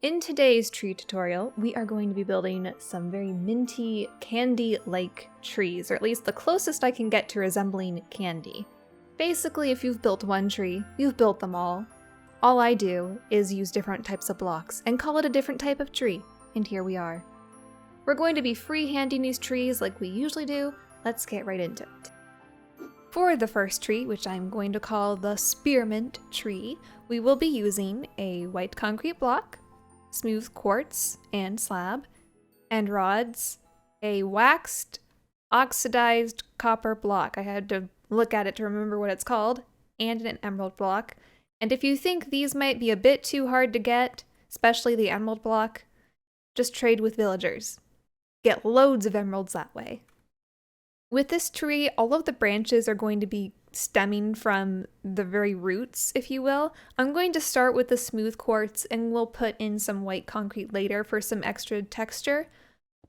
In today's tree tutorial, we are going to be building some very minty, candy-like trees, or at least the closest I can get to resembling candy. Basically, if you've built one tree, you've built them all. All I do is use different types of blocks and call it a different type of tree, and here we are. We're going to be freehanding these trees like we usually do. Let's get right into it. For the first tree, which I'm going to call the Spearmint Tree, we will be using a white concrete block, smooth quartz and slab, and rods, a waxed, oxidized copper block. I had to look at it to remember what it's called, and an emerald block. And if you think these might be a bit too hard to get, especially the emerald block, just trade with villagers. Get loads of emeralds that way. With this tree, all of the branches are going to be stemming from the very roots, if you will. I'm going to start with the smooth quartz and we'll put in some white concrete later for some extra texture.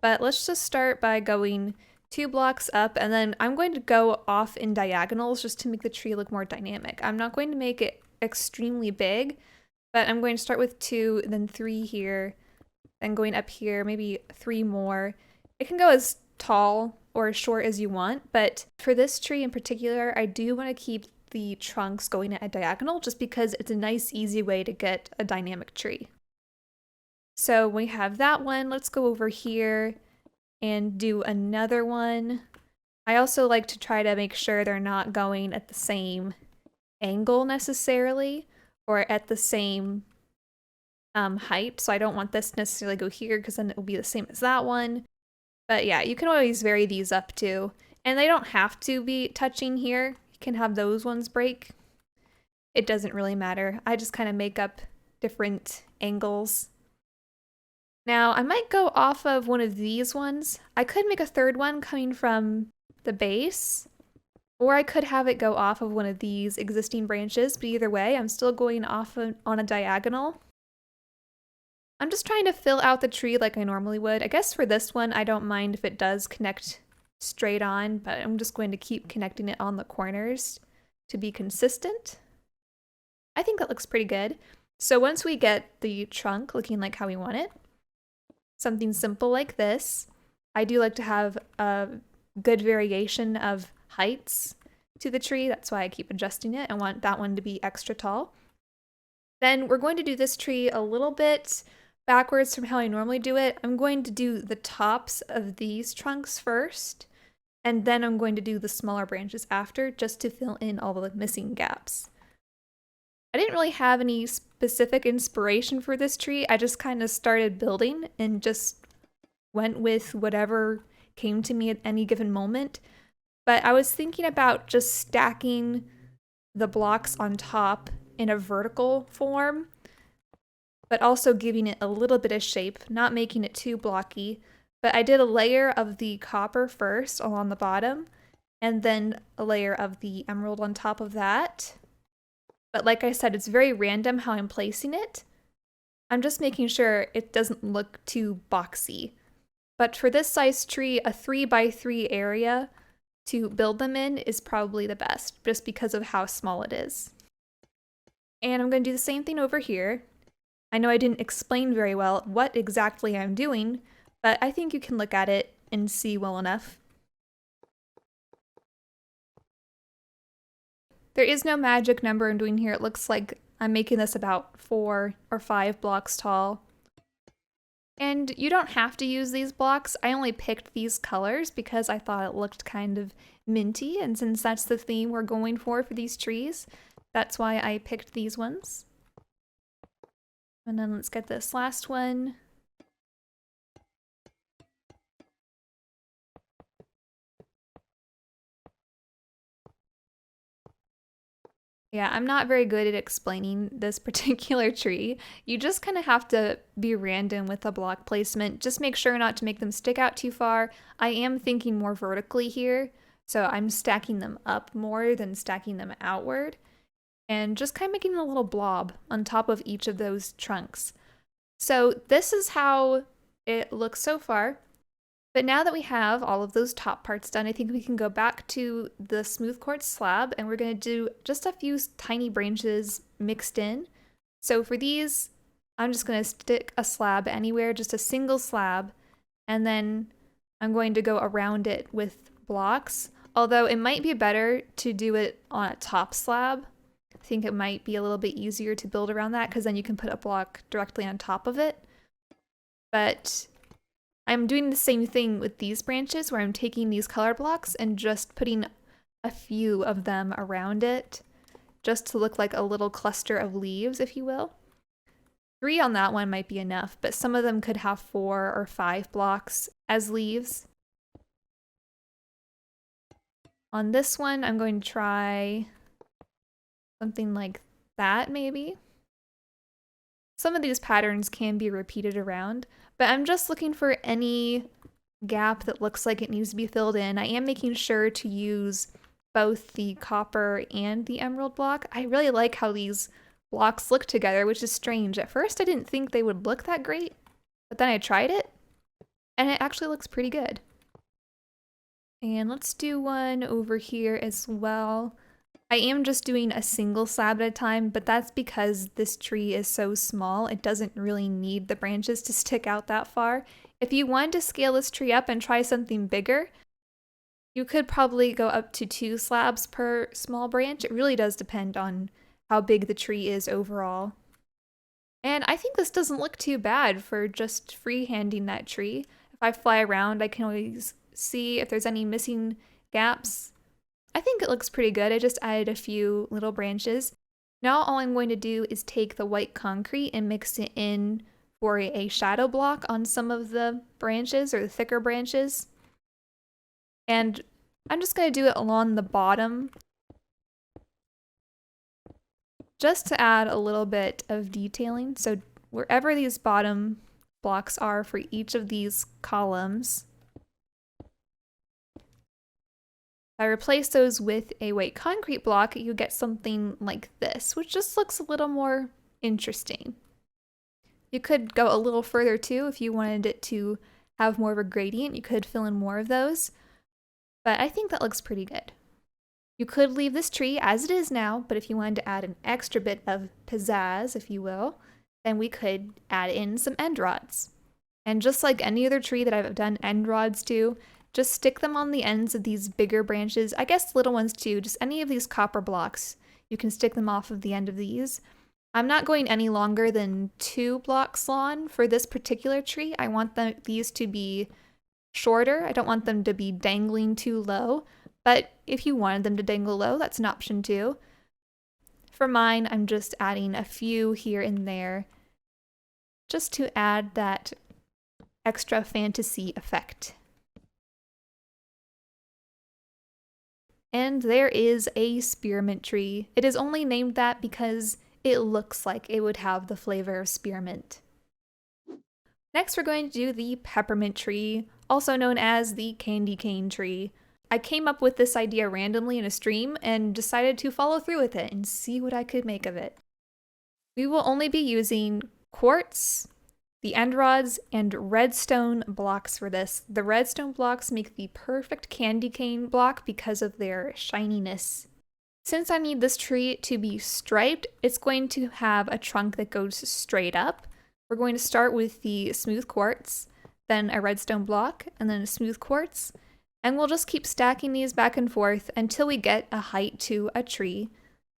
But let's just start by going 2 blocks up, and then I'm going to go off in diagonals just to make the tree look more dynamic. I'm not going to make it extremely big, but I'm going to start with 2, then 3 here, then going up here, maybe 3 more. It can go as tall or as short as you want, but for this tree in particular, I do want to keep the trunks going at a diagonal just because it's a nice, easy way to get a dynamic tree. So we have that one. Let's go over here and do another one. I also like to try to make sure they're not going at the same angle necessarily, or at the same height. So I don't want this to necessarily go here because then it will be the same as that one. But yeah, you can always vary these up too. And they don't have to be touching here. You can have those ones break. It doesn't really matter. I just kind of make up different angles. Now, I might go off of one of these ones. I could make a third one coming from the base, or I could have it go off of one of these existing branches, but either way, I'm still going off on a diagonal. I'm just trying to fill out the tree like I normally would. I guess for this one, I don't mind if it does connect straight on, but I'm just going to keep connecting it on the corners to be consistent. I think that looks pretty good. So once we get the trunk looking like how we want it, something simple like this, I do like to have a good variation of heights to the tree. That's why I keep adjusting it. I want that one to be extra tall. Then we're going to do this tree a little bit backwards from how I normally do it. I'm going to do the tops of these trunks first, and then I'm going to do the smaller branches after, just to fill in all the missing gaps. I didn't really have any specific inspiration for this tree. I just kind of started building and just went with whatever came to me at any given moment. But I was thinking about just stacking the blocks on top in a vertical form, but also giving it a little bit of shape, not making it too blocky. But I did a layer of the copper first along the bottom, and then a layer of the emerald on top of that. But like I said, it's very random how I'm placing it. I'm just making sure it doesn't look too boxy. But for this size tree, a 3x3 area to build them in is probably the best, just because of how small it is. And I'm going to do the same thing over here. I know I didn't explain very well what exactly I'm doing, but I think you can look at it and see well enough. There is no magic number I'm doing here. It looks like I'm making this about 4 or 5 blocks tall. And you don't have to use these blocks. I only picked these colors because I thought it looked kind of minty, and since that's the theme we're going for these trees, that's why I picked these ones. And then let's get this last one. Yeah, I'm not very good at explaining this particular tree. You just kind of have to be random with the block placement. Just make sure not to make them stick out too far. I am thinking more vertically here, so I'm stacking them up more than stacking them outward. And just kind of making a little blob on top of each of those trunks. So this is how it looks so far. But now that we have all of those top parts done, I think we can go back to the smooth quartz slab, and we're going to do just a few tiny branches mixed in. So for these, I'm just going to stick a slab anywhere, just a single slab, and then I'm going to go around it with blocks. Although it might be better to do it on a top slab. I think it might be a little bit easier to build around that because then you can put a block directly on top of it. But I'm doing the same thing with these branches where I'm taking these color blocks and just putting a few of them around it just to look like a little cluster of leaves, if you will. 3 on that one might be enough, but some of them could have 4 or 5 blocks as leaves. On this one, I'm going to try something like that, maybe. Some of these patterns can be repeated around, but I'm just looking for any gap that looks like it needs to be filled in. I am making sure to use both the copper and the emerald block. I really like how these blocks look together, which is strange. At first I didn't think they would look that great, but then I tried it and it actually looks pretty good. And let's do one over here as well. I am just doing a single slab at a time, but that's because this tree is so small, it doesn't really need the branches to stick out that far. If you wanted to scale this tree up and try something bigger, you could probably go up to 2 slabs per small branch. It really does depend on how big the tree is overall. And I think this doesn't look too bad for just freehanding that tree. If I fly around, I can always see if there's any missing gaps. I think it looks pretty good. I just added a few little branches. Now all I'm going to do is take the white concrete and mix it in for a shadow block on some of the branches or the thicker branches. And I'm just going to do it along the bottom just to add a little bit of detailing. So wherever these bottom blocks are for each of these columns, if I replace those with a white concrete block, you get something like this, which just looks a little more interesting. You could go a little further too if you wanted it to have more of a gradient. You could fill in more of those, but I think that looks pretty good. You could leave this tree as it is now, but if you wanted to add an extra bit of pizzazz, if you will, then we could add in some end rods. And just like any other tree that I've done end rods to, just stick them on the ends of these bigger branches. I guess little ones too, just any of these copper blocks. You can stick them off of the end of these. I'm not going any longer than 2 blocks long for this particular tree. I want these to be shorter. I don't want them to be dangling too low, but if you wanted them to dangle low, that's an option too. For mine, I'm just adding a few here and there just to add that extra fantasy effect. And there is a spearmint tree. It is only named that because it looks like it would have the flavor of spearmint. Next, we're going to do the peppermint tree, also known as the candy cane tree. I came up with this idea randomly in a stream and decided to follow through with it and see what I could make of it. We will only be using quartz, the end rods, and redstone blocks for this. The redstone blocks make the perfect candy cane block because of their shininess. Since I need this tree to be striped, it's going to have a trunk that goes straight up. We're going to start with the smooth quartz, then a redstone block, and then a smooth quartz. And we'll just keep stacking these back and forth until we get a height to a tree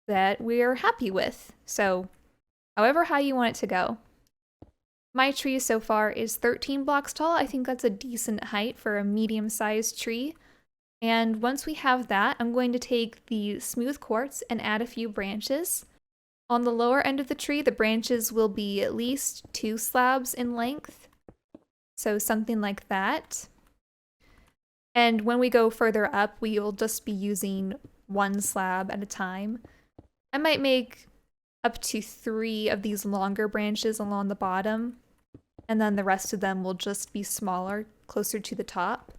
that we're happy with. So, however high you want it to go. My tree so far is 13 blocks tall. I think that's a decent height for a medium-sized tree. And once we have that, I'm going to take the smooth quartz and add a few branches. On the lower end of the tree, the branches will be at least 2 slabs in length. So something like that. And when we go further up, we will just be using 1 slab at a time. I might make up to 3 of these longer branches along the bottom, and then the rest of them will just be smaller, closer to the top.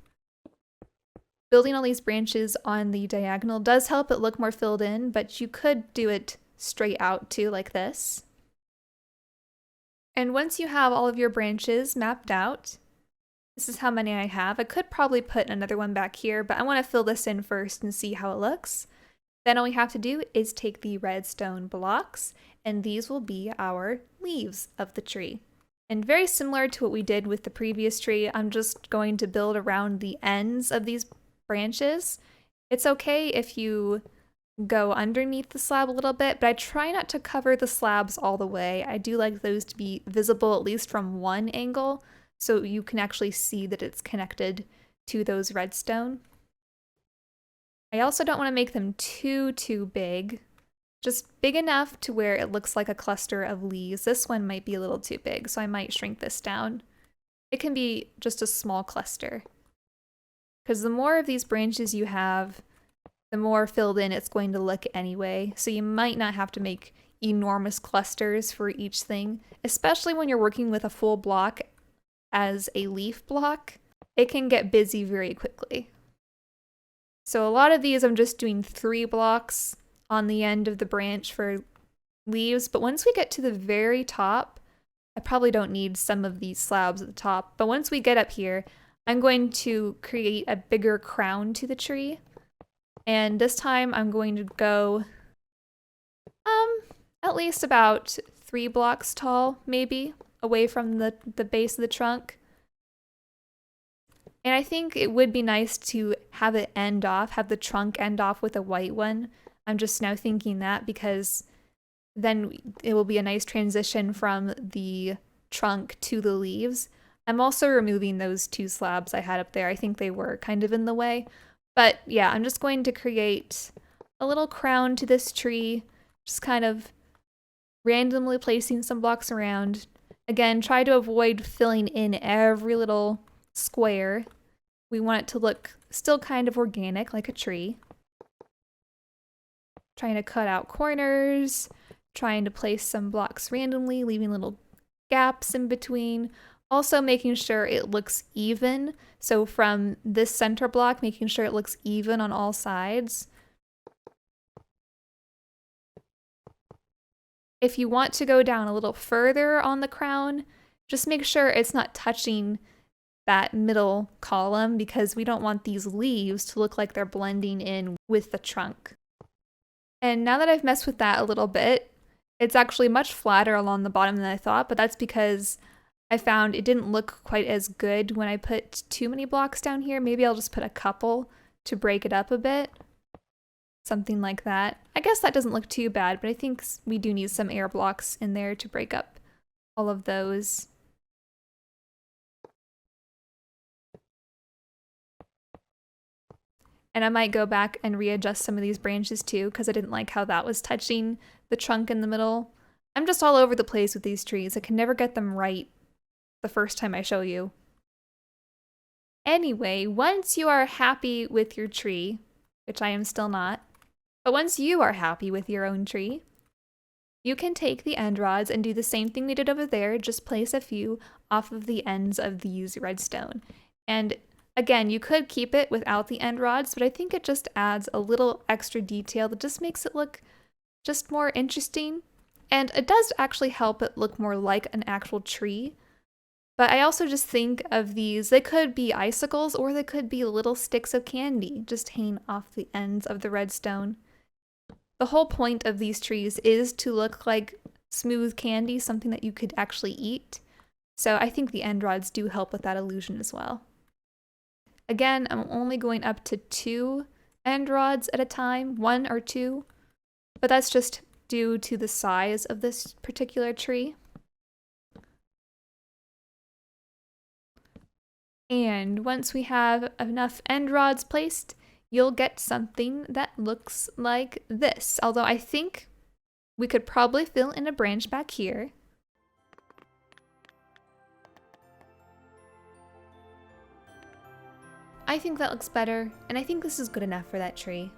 Building all these branches on the diagonal does help it look more filled in, but you could do it straight out too, like this. And once you have all of your branches mapped out, this is how many I have. I could probably put another one back here, but I want to fill this in first and see how it looks. Then all we have to do is take the redstone blocks and these will be our leaves of the tree. And very similar to what we did with the previous tree, I'm just going to build around the ends of these branches. It's okay if you go underneath the slab a little bit, but I try not to cover the slabs all the way. I do like those to be visible at least from one angle, so you can actually see that it's connected to those redstone. I also don't want to make them too big. Just big enough to where it looks like a cluster of leaves. This one might be a little too big, so I might shrink this down. It can be just a small cluster. Because the more of these branches you have, the more filled in it's going to look anyway. So you might not have to make enormous clusters for each thing, especially when you're working with a full block as a leaf block. It can get busy very quickly. So a lot of these I'm just doing 3 blocks on the end of the branch for leaves, but once we get to the very top, I probably don't need some of these slabs at the top, but once we get up here, I'm going to create a bigger crown to the tree, and this time I'm going to go at least about 3 blocks tall, maybe, away from the base of the trunk. And I think it would be nice to have it end off, have the trunk end off with a white one. I'm just now thinking that because then it will be a nice transition from the trunk to the leaves. I'm also removing those 2 slabs I had up there. I think they were kind of in the way. But yeah, I'm just going to create a little crown to this tree, just kind of randomly placing some blocks around. Again, try to avoid filling in every little square. We want it to look still kind of organic, like a tree. Trying to cut out corners, trying to place some blocks randomly, leaving little gaps in between. Also making sure it looks even. So from this center block, making sure it looks even on all sides. If you want to go down a little further on the crown, just make sure it's not touching that middle column because we don't want these leaves to look like they're blending in with the trunk. And now that I've messed with that a little bit, it's actually much flatter along the bottom than I thought, but that's because I found it didn't look quite as good when I put too many blocks down here. Maybe I'll just put a couple to break it up a bit. Something like that. I guess that doesn't look too bad, but I think we do need some air blocks in there to break up all of those. And I might go back and readjust some of these branches too, because I didn't like how that was touching the trunk in the middle. I'm just all over the place with these trees. I can never get them right the first time I show you. Anyway, once you are happy with your tree, which I am still not, but once you are happy with your own tree, you can take the end rods and do the same thing we did over there, just place a few off of the ends of these redstone. And again, you could keep it without the end rods, but I think it just adds a little extra detail that just makes it look just more interesting. And it does actually help it look more like an actual tree. But I also just think of these, they could be icicles or they could be little sticks of candy just hanging off the ends of the redstone. The whole point of these trees is to look like smooth candy, something that you could actually eat. So I think the end rods do help with that illusion as well. Again, I'm only going up to 2 end rods at a time, 1 or 2, but that's just due to the size of this particular tree. And once we have enough end rods placed, you'll get something that looks like this. Although I think we could probably fill in a branch back here. I think that looks better, and I think this is good enough for that tree.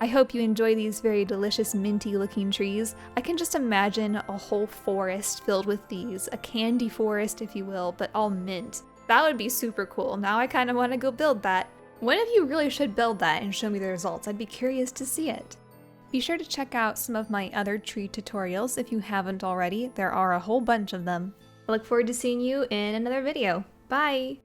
I hope you enjoy these very delicious minty looking trees. I can just imagine a whole forest filled with these, a candy forest if you will, but all mint. That would be super cool. Now I kind of want to go build that. One of you really should build that and show me the results. I'd be curious to see it. Be sure to check out some of my other tree tutorials if you haven't already. There are a whole bunch of them. I look forward to seeing you in another video. Bye!